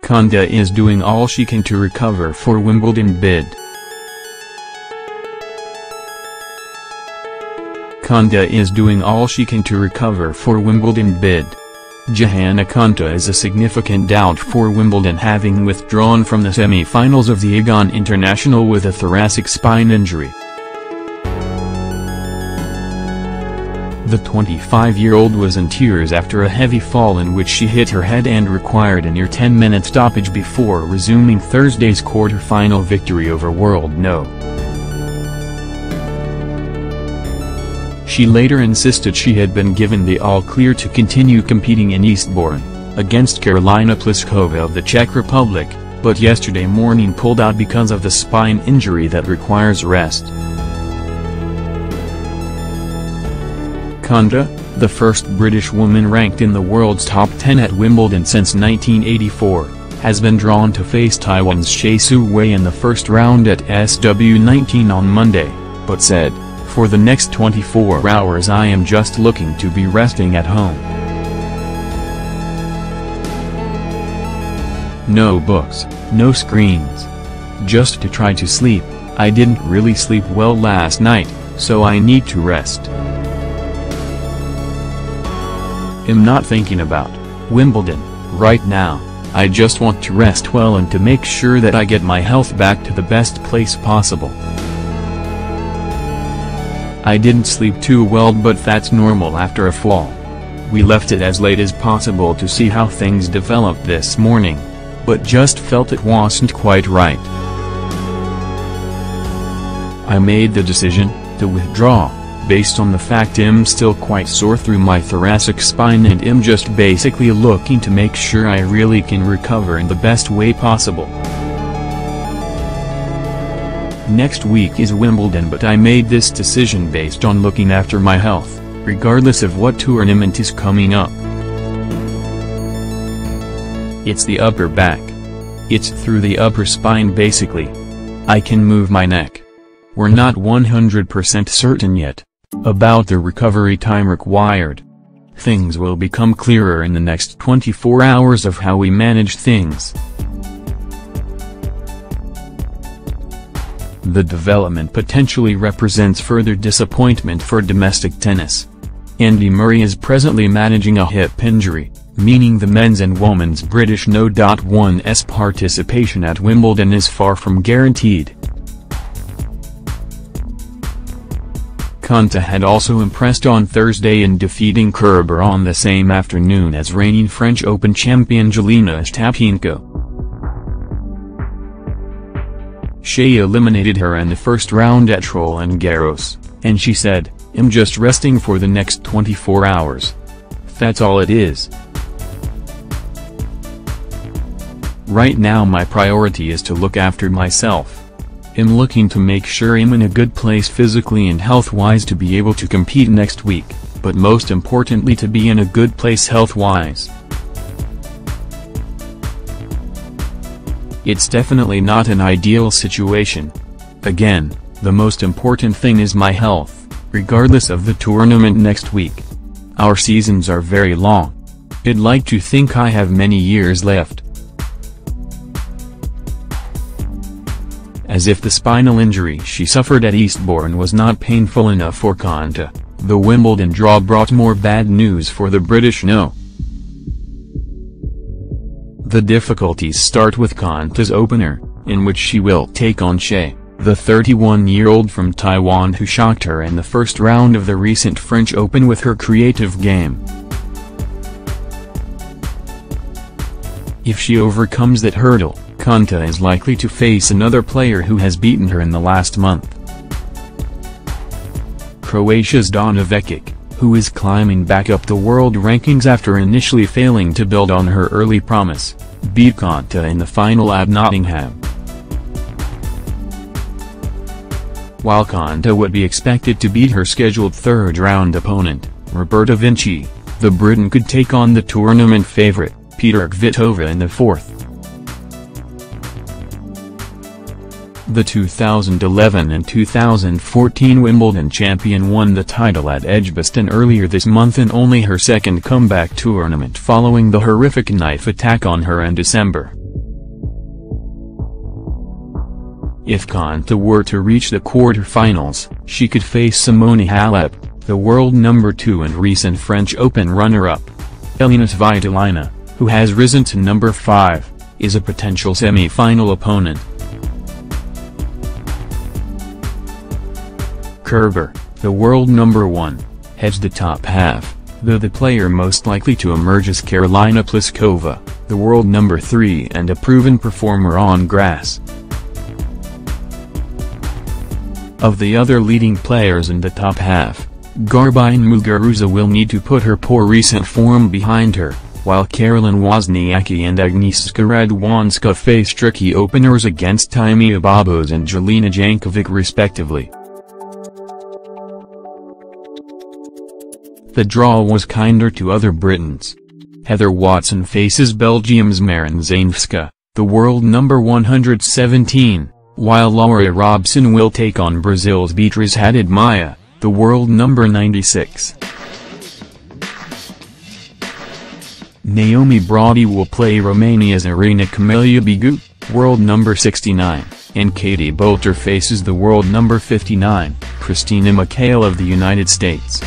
Konta is doing all she can to recover for Wimbledon bid. Konta is doing all she can to recover for Wimbledon bid. Johanna Konta is a significant doubt for Wimbledon, having withdrawn from the semi-finals of the Aegon International with a thoracic spine injury. The 25-year-old was in tears after a heavy fall in which she hit her head and required a near 10-minute stoppage before resuming Thursday's quarter-final victory over World No. She later insisted she had been given the all-clear to continue competing in Eastbourne, against Karolina Pliskova of the Czech Republic, but yesterday morning pulled out because of the spine injury that requires rest. Konta, the first British woman ranked in the world's top 10 at Wimbledon since 1984, has been drawn to face Taiwan's Shea Su Wei in the first round at SW19 on Monday, but said, "For the next 24 hours I am just looking to be resting at home. No books, no screens. Just to try to sleep. I didn't really sleep well last night, so I need to rest. I'm not thinking about Wimbledon right now. I just want to rest well and to make sure that I get my health back to the best place possible. I didn't sleep too well, but that's normal after a fall. We left it as late as possible to see how things developed this morning, but just felt it wasn't quite right. I made the decision to withdraw, based on the fact I'm still quite sore through my thoracic spine and I'm just basically looking to make sure I really can recover in the best way possible. Next week is Wimbledon, but I made this decision based on looking after my health, regardless of what tournament is coming up. It's the upper back. It's through the upper spine basically. I can move my neck. We're not 100% certain yet about the recovery time required. Things will become clearer in the next 24 hours of how we manage things. The development potentially represents further disappointment for domestic tennis. Andy Murray is presently managing a hip injury, meaning the men's and women's British No.1's participation at Wimbledon is far from guaranteed. Konta had also impressed on Thursday in defeating Kerber on the same afternoon as reigning French Open champion Karolina Pliskova. Shea eliminated her in the first round at Roland Garros, and she said, "I'm just resting for the next 24 hours. That's all it is. Right now my priority is to look after myself. I'm looking to make sure I'm in a good place physically and health-wise to be able to compete next week, but most importantly to be in a good place health-wise. It's definitely not an ideal situation. Again, the most important thing is my health, regardless of the tournament next week. Our seasons are very long. I'd like to think I have many years left." As if the spinal injury she suffered at Eastbourne was not painful enough for Konta, the Wimbledon draw brought more bad news for the British No. The difficulties start with Konta's opener, in which she will take on Shea, the 31-year-old from Taiwan who shocked her in the first round of the recent French Open with her creative game. If she overcomes that hurdle, Konta is likely to face another player who has beaten her in the last month. Croatia's Donna Vekic, who is climbing back up the world rankings after initially failing to build on her early promise, beat Konta in the final at Nottingham. While Konta would be expected to beat her scheduled third-round opponent, Roberta Vinci, the Briton could take on the tournament favourite, Petra Kvitova in the fourth. The 2011 and 2014 Wimbledon champion won the title at Edgbaston earlier this month in only her second comeback tournament following the horrific knife attack on her in December. If Konta were to reach the quarter-finals, she could face Simone Halep, the world number 2 and recent French Open runner-up. Elina Svitolina, who has risen to number 5, is a potential semi-final opponent. Kerber, the world number 1, heads the top half, though the player most likely to emerge is Karolina Pliskova, the world number 3 and a proven performer on grass. Of the other leading players in the top half, Garbiñe Muguruza will need to put her poor recent form behind her, while Caroline Wozniacki and Agnieszka Radwanska face tricky openers against Timea Babos and Jelena Jankovic respectively. The draw was kinder to other Britons. Heather Watson faces Belgium's Maren Zainfska, the world number 117, while Laura Robson will take on Brazil's Beatriz Haddad Maia, the world number 96. Naomi Brody will play Romania's Irina Camelia Begu, world number 69, and Katie Boulter faces the world number 59, Christina McHale of the United States.